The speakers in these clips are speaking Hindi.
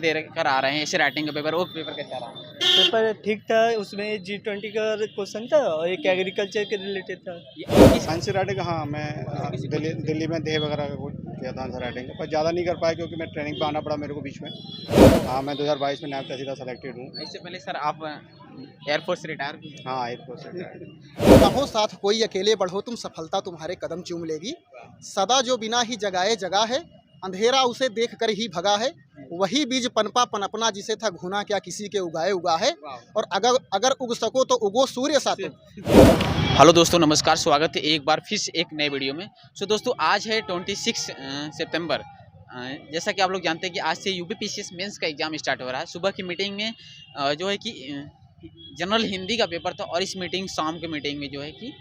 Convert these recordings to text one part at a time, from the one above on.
दे कर आ रहे हैं ऐसे राइटिंग का पेपर, वो पेपर कैसा रहा? पेपर ठीक था, उसमें G20 का क्वेश्चन था और एक एग्रीकल्चर के रिलेटेड था। आंसर राइटिंग हाँ मैं दिल्ली में देह वगैरह का किया था आंसर राइटिंग का, पर ज़्यादा नहीं कर पाया क्योंकि मैं ट्रेनिंग पे आना पड़ा मेरे को बीच में। हाँ मैं 2022 में नायब तहसीलदार सेलेक्टेड हूँ। इससे पहले सर आप एयरफोर्स से रिटायर हुए? हाँ एयरफोर्स से। कहो साथ कोई अकेले बढ़ो तुम, सफलता तुम्हारे कदम चूम लेगी। सदा जो बिना ही जगाए जगा है, अंधेरा उसे देख कर ही भगा है। वही बीज पनपा पनपना जिसे था घुना क्या किसी के उगाए उगा है। और अगर अगर उग सको तो उगो सूर्य सा तुम। हेलो दोस्तों, नमस्कार, स्वागत है एक बार फिर से एक नए वीडियो में। सो दोस्तों, आज है 26 सितंबर। जैसा कि आप लोग जानते हैं कि आज से यूपी पीसीएस मेंस का एग्ज़ाम स्टार्ट हो रहा है। सुबह की मीटिंग में जो है कि जनरल हिंदी का पेपर था और इस मीटिंग शाम की मीटिंग में जो है कि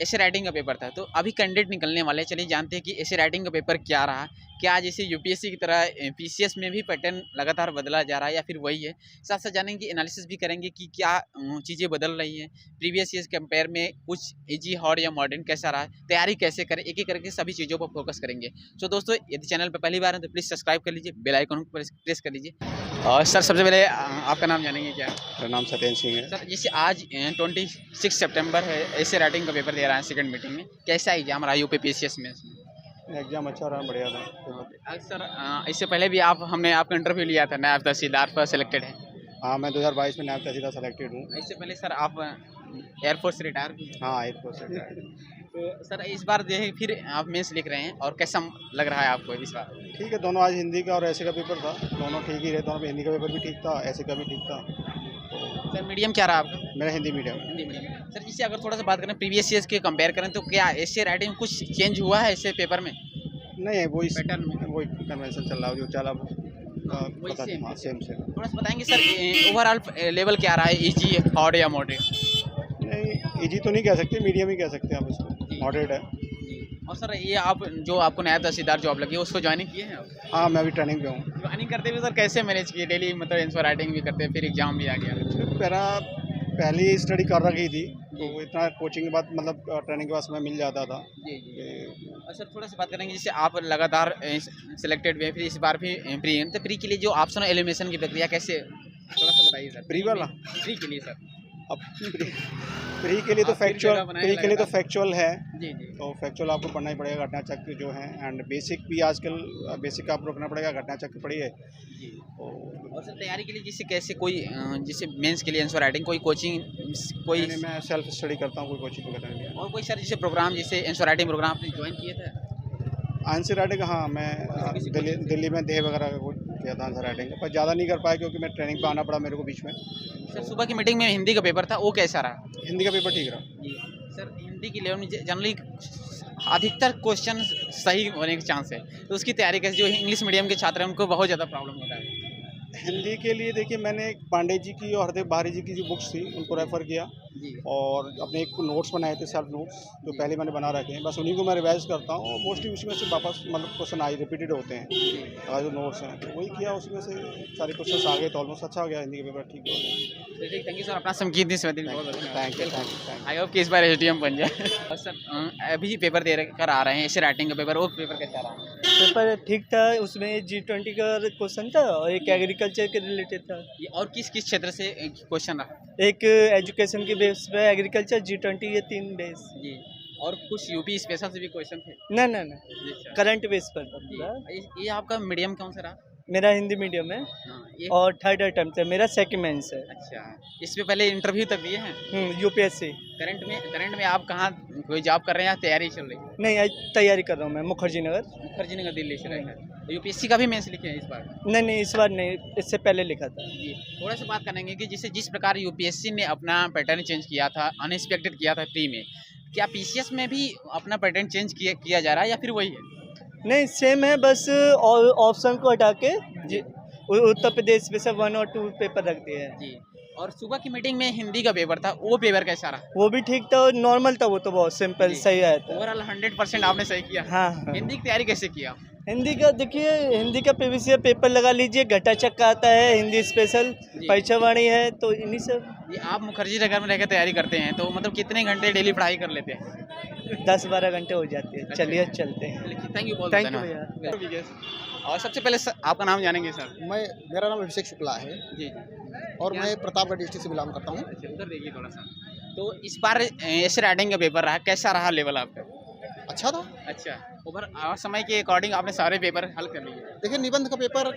ऐसे राइटिंग का पेपर था। तो अभी कैंडिडेट निकलने वाले हैं। चलिए जानते हैं कि ऐसे राइटिंग का पेपर क्या रहा, क्या जैसे यूपीएससी की तरह पीसीएस में भी पैटर्न लगातार बदला जा रहा है या फिर वही है। साथ साथ जानेंगे, एनालिसिस भी करेंगे कि क्या चीज़ें बदल रही हैं प्रीवियस ईयर कंपेयर में, कुछ इजी हार्ड या मॉडर्न कैसा रहा, तैयारी कैसे करें, एक एक करके सभी चीज़ों पर फोकस करेंगे। तो दोस्तों, यदि चैनल पर पहली बार है तो प्लीज़ सब्सक्राइब कर लीजिए, बेल आइकन पर प्रेस कर लीजिए। और सर, सबसे पहले आपका नाम जानेंगे क्या? मेरा नाम सत्येंद्र सिंह है। सर, जैसे आज 26 सितंबर है, ऐसे राइटिंग का पेपर दे रहा है सेकंड मीटिंग में, कैसा एग्जाम रहा यूपी पीसीएस में? एग्जाम अच्छा रहा, बढ़िया था। सर, इससे पहले भी हमने आपका इंटरव्यू लिया था, नायब तहसीलदार पर सेलेक्टेड है। हाँ मैं 2022 में नायब तहसीलदार सेलेक्टेड हूँ। इससे पहले सर आप एयरफोर्स से रिटायर हुए? हाँ एयरफोर्स से। तो सर, इस बार जो है फिर आप मेंस लिख रहे हैं, और कैसा लग रहा है आपको इस बार? ठीक है, दोनों आज हिंदी का और ऐसे का पेपर था, दोनों ठीक ही रहे। दोनों में हिंदी का पेपर भी ठीक था, ऐसे का भी ठीक था। सर, मीडियम क्या रहा आपका? मेरा Hindi medium. Hindi medium. Sir, जिससे अगर थोड़ा सा बात करें प्रीवियस ईयर्स के कंपेयर करें, तो क्या ऐसे राइटिंग कुछ चेंज हुआ है ऐसे पेपर में? नहीं, वही पैटर्न में वही कन्वेंशन चल रहा है जो चला। वही पता सेम। हाँ सेम सेम। थोड़ा सा बताएंगे सर, ओवरऑल लेवल क्या रहा है, इजी हार्ड या मॉडरेट? नहीं, इजी तो नहीं कह सकते, मीडियम ही कह सकते हैं आप इसको, मॉडरेट है। और सर, ये आप जो आपको नायब तहसीलदार जॉब लगी है, उसको ज्वाइनिंग किए हैं आप? हाँ मैं अभी ट्रेनिंग पे हूँ। ज्वाइनिंग करते हुए सर कैसे मैनेज किए डेली, मतलब आंसर राइटिंग भी करते हैं, फिर एग्जाम भी आ गया? मेरा पहले ही स्टडी कर रखी थी, तो इतना कोचिंग के बाद मतलब ट्रेनिंग के बाद समय मिल जाता था। जी जी। और सर, थोड़ा सा बात करेंगे, जैसे आप लगातार सिलेक्टेड हुए, फिर इस बार भी प्री, तो प्री के लिए जो ऑप्शन एलिमिनेशन की प्रक्रिया कैसे, थोड़ा सा बताइए सर। प्री वाला? प्री के लिए सर, अब प्री के लिए तो फैक्चुअल है। जी जी। तो फैक्चुअल आपको पढ़ना ही पड़ेगा, घटना चक्र जो है, एंड बेसिक भी आजकल बेसिक आपको रखना पड़ेगा, घटना चक्र पढ़ी है। और सर, तैयारी के लिए जैसे कैसे कोई जैसे मेंस के लिए आंसर राइटिंग कोई कोचिंग, कोई मैं सेल्फ स्टडी करता हूँ, कोई कोचिंग वगैरह नहीं है। और कोई सर जैसे प्रोग्राम, जैसे आंसर राइटिंग प्रोग्राम आपने ज्वाइन किए थे? आंसर राइटिंग हाँ मैं दिल्ली में देह वगैरह का किया था आंसर राइटिंग का, पर ज़्यादा नहीं कर पाया क्योंकि मैं ट्रेनिंग पे आना पड़ा मेरे को बीच में। सर, सुबह की मीटिंग में हिंदी का पेपर था, वो कैसा रहा? हिंदी का पेपर ठीक रहा। जी सर, हिंदी की लेवल में जनरली अधिकतर क्वेश्चन सही होने के चांस है, तो उसकी तैयारी कैसे, जो इंग्लिश मीडियम के छात्र हैं उनको बहुत ज़्यादा प्रॉब्लम होता है। हिंदी के लिए देखिए, मैंने पांडे जी की और हरदेव बारी जी की जो बुक्स थी उनको रेफ़र किया, जी। और अपने एक नोट्स बनाए थे, सेल्फ नोट्स जो पहले मैंने बना रखे हैं, बस उन्हीं को मैं रिवाइज करता हूँ, और मोस्टली उसमें से वापस मतलब क्वेश्चन आई रिपीटेड होते हैं जो नोट्स हैं, तो वही किया, उसमें से सारे क्वेश्चन आ गए, तो ऑलमोस्ट अच्छा हो गया, हिंदी का पेपर ठीक हो गया। थैंक यू सर, अपना समय कीमती समय देने के लिए बहुत बहुत थैंक यू। आई होप कि इस बार एसडीएम बन जाए। और सर, अभी पेपर दे कर आ रहे हैं ऐसे राइटिंग का पेपर, वो पेपर कैसा रहा? पेपर ठीक था, उसमें G20 का क्वेश्चन था और एक एग्रीकल्चर के रिलेटेड था। ये और किस किस क्षेत्र से क्वेश्चन रहा? एक एजुकेशन के बेस पे एग्रीकल्चर, G20, ये 3 बेस। जी। और कुछ यूपी स्पेशल से भी क्वेश्चन थे? ना ना ना, जी सर। करंट बेस पर था जी। पूरा। ये आपका मीडियम कौन सा रहा? मेरा हिंदी मीडियम है हाँ, ये और थर्ड अटेम्प्ट है, मेरा सेकंड मेंस है। अच्छा, इससे पहले इंटरव्यू तक दिए हैं? यूपीएससी। करंट में आप कहाँ कोई जॉब कर रहे हैं या तैयारी चल रही है? नहीं, आज तैयारी कर रहा हूँ मैं मुखर्जी नगर। मुखर्जी नगर दिल्ली से रहेगा। तो यूपीएससी का भी मेंस लिखे हैं इस बार? नहीं, इस बार नहीं, इससे पहले लिखा था। जी। थोड़ा सा बात करेंगे कि जिस प्रकार यूपीएससी ने अपना पैटर्न चेंज किया था, अनएक्सपेक्टेड किया था प्री में, क्या पीसीएस में भी अपना पैटर्न चेंज किया जा रहा है या फिर वही है? नहीं, सेम है, बस ऑप्शन को हटा के उत्तर प्रदेश में से 1 और 2 पेपर रख दिए हैं। जी। और सुबह की मीटिंग में हिंदी का पेपर था, वो पेपर कैसा रहा? वो भी ठीक था, नॉर्मल था, वो तो बहुत सिंपल सही आया था। ओवरऑल 100% आपने सही किया। हाँ। हिंदी की तैयारी कैसे किया? हिंदी का देखिए, हिंदी का प्रीवियस ईयर पेपर लगा लीजिए, घटा चक्का आता है, हिंदी स्पेशल, परीक्षावाणी है, तो इन्हीं सब। ये आप मुखर्जी नगर में रहकर तैयारी करते हैं, तो मतलब कितने घंटे डेली पढ़ाई कर लेते हैं? 10-12 घंटे हो जाते हैं। चलिए चलते हैं। थैंक यू, बहुत थैंक यू धन्यवाद। भैया। और सबसे पहले आपका नाम जानेंगे सर? मेरा नाम अभिषेक शुक्ला है जी। और मैं प्रतापगढ़ डिस्ट्रिक्ट से बिलोंग करता हूँ। अच्छा, उधर देखिए थोड़ा सा। तो इस बार ऐसे राइटिंग का पेपर रहा, कैसा रहा लेवल आपका? अच्छा था। अच्छा, ओवर समय के अकॉर्डिंग आपने सारे पेपर हल कर लिए? देखिए, निबंध का पेपर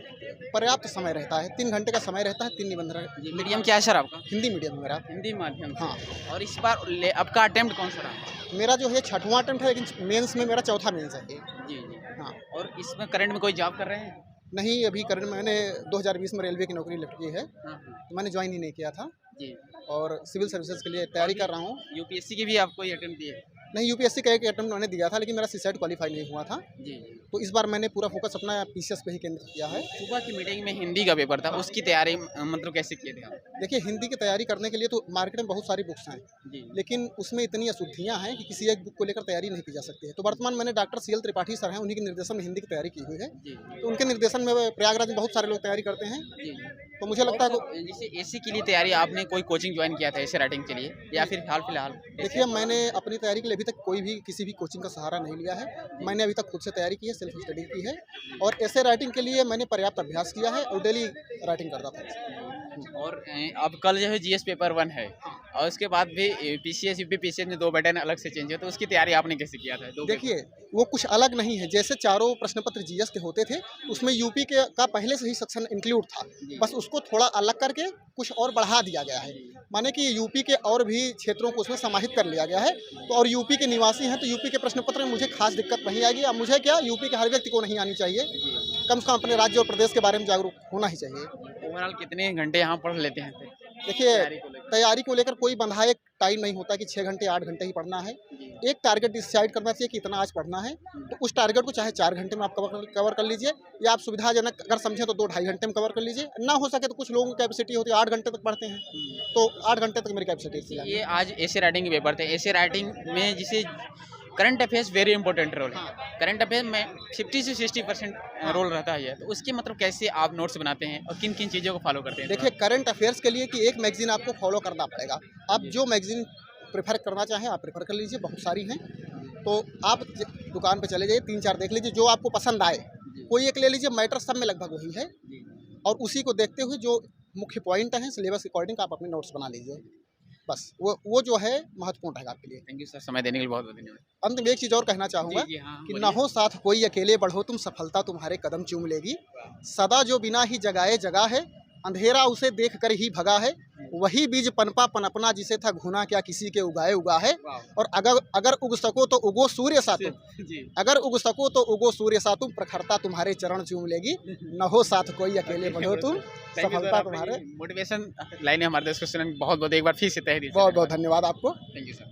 पर्याप्त समय रहता है, 3 घंटे का समय रहता है, 3 निबंध जी। मीडियम क्या है सर आपका? हिंदी मीडियम है मेरा। हिंदी माध्यम से। हाँ। और इस बार आपका अटेम्प्ट कौन सा रहा? मेरा जो है 6वां अटेम्प्ट है, लेकिन मेंस में मेरा 4था मेंस है ये। जी जी। हाँ। और इसमें करंट में कोई जॉब कर रहे हैं? नहीं, अभी करंट मैंने 2020 में रेलवे की नौकरी लिफ्ट की है, हाँ। तो मैंने ज्वाइन ही नहीं किया था जी। और सिविल सर्विसेज के लिए तैयारी कर रहा हूँ। यूपीएससी की भी आप कोई अटेम्प्ट दिए? नहीं, यूपीएससी का एक अटेम्प्ट मैंने दिया था, लेकिन मेरा सीसेट क्वालीफाई नहीं हुआ था, जी। तो इस बार मैंने पूरा फोकस अपना पीसीएस पे ही केंद्रित किया है। सुबह की मीटिंग में हिंदी का पेपर था, उसकी तैयारी मतलब कैसे किए थे आप? देखिए, हिंदी की तैयारी करने के लिए तो मार्केट में बहुत सारी बुक्स हैं, जी। लेकिन उसमें इतनी अशुद्धियाँ हैं कि किसी एक बुक को लेकर तैयारी नहीं की जा सकती है। तो वर्तमान मैंने डॉक्टर CL त्रिपाठी सर हैं, उन्हीं के निर्देशन में हिंदी की तैयारी की हुई है। जी। तो उनके निर्देशन में प्रयागराज में बहुत सारे लोग तैयारी करते हैं, जी। तो मुझे लगता है कि जैसे एसी के लिए तैयारी आपने कोई कोचिंग ज्वाइन किया था ऐसे राइटिंग के लिए, या फिर हाल फिलहाल? देखिए, मैंने अपनी तैयारी के लिए अभी तक कोई भी किसी भी कोचिंग का सहारा नहीं लिया है। मैंने अभी तक खुद से तैयारी की है, सेल्फ स्टडी की है, और ऐसे राइटिंग के लिए मैंने पर्याप्त अभ्यास किया है और डेली राइटिंग करता था। और अब कल जो है जीएस पेपर 1 है, और उसके बाद भी पीसीएस यूपीपीसीएस में 2 पैटर्न अलग से चेंज हुए, तो उसकी तैयारी आपने कैसे किया था? देखिए, वो कुछ अलग नहीं है। जैसे चारों प्रश्न पत्र जीएस के होते थे, उसमें यूपी के का पहले से ही सेक्शन इंक्लूड था, बस उसको थोड़ा अलग करके कुछ और बढ़ा दिया गया है। माने कि यूपी के और भी क्षेत्रों को उसमें समाहित कर लिया गया है। तो और यूपी के निवासी हैं, तो यूपी के प्रश्न पत्र में मुझे खास दिक्कत नहीं आएगी। अब मुझे क्या, यूपी के हर व्यक्ति को नहीं आनी चाहिए, कम से कम अपने राज्य और प्रदेश के बारे में जागरूक होना ही चाहिए। ओवरऑल कितने घंटे यहाँ पढ़ लेते हैं? देखिए, तैयारी को लेकर कोई बंधा एक टाइम नहीं होता कि 6 घंटे 8 घंटे ही पढ़ना है। एक टारगेट डिसाइड करना चाहिए कि इतना आज पढ़ना है, तो उस टारगेट को चाहे 4 घंटे में आप कवर कर लीजिए, या आप सुविधाजनक अगर समझें तो 2-2.5 घंटे में कवर कर लीजिए। ना हो सके तो कुछ लोगों की कैपेसिटी होती है 8 घंटे तक पढ़ते हैं, तो 8 घंटे तक मेरी कैपेसिटी थी। ये आज ऐसे राइटिंग के पेपर थे, ऐसे राइटिंग में जिसे current affairs very important role है। करंट अफेयर में 50 से 60% रोल रहता है, तो उसके मतलब कैसे आप नोट्स बनाते हैं और किन किन चीज़ों को फॉलो करते हैं? देखिए, करंट अफेयर्स के लिए कि एक मैगजीन आपको फॉलो करना पड़ेगा। आप जो मैगजीन प्रेफर करना चाहें आप प्रेफर कर लीजिए, बहुत सारी हैं। तो आप दुकान पे चले जाइए, 3-4 देख लीजिए, जो आपको पसंद आए कोई एक ले लीजिए। मैटर सब में लगभग वही है, और उसी को देखते हुए जो मुख्य पॉइंट हैं सिलेबस के अकॉर्डिंग आप अपने नोट्स बना लीजिए। बस वो जो है महत्वपूर्ण रहेगा आपके लिए। थैंक यू सर, समय देने के लिए बहुत बहुत धन्यवाद। अंत में एक चीज़ और कहना चाहूँगा कि न हो साथ कोई, अकेले बढ़ो तुम, सफलता तुम्हारे कदम चूम लेगी। सदा जो बिना ही जगाए जगा है, अंधेरा उसे देख कर ही भगा है। वही बीज पनपा पनपना, जिसे था घुना क्या किसी के उगाए उगा है। और अगर उग सको तो उगो सूर्य सा तुम, अगर उग सको तो उगो सूर्य सा तुम, प्रखरता तुम्हारे चरण चूम लेगी। न हो साथ कोई, अकेले बढ़ो तुम, सफलता तुम्हारे। मोटिवेशन लाइनें हमारे देश को बहुत बहुत एक बार फिर से तहरीर। बहुत बहुत धन्यवाद आपको। Thank you sir.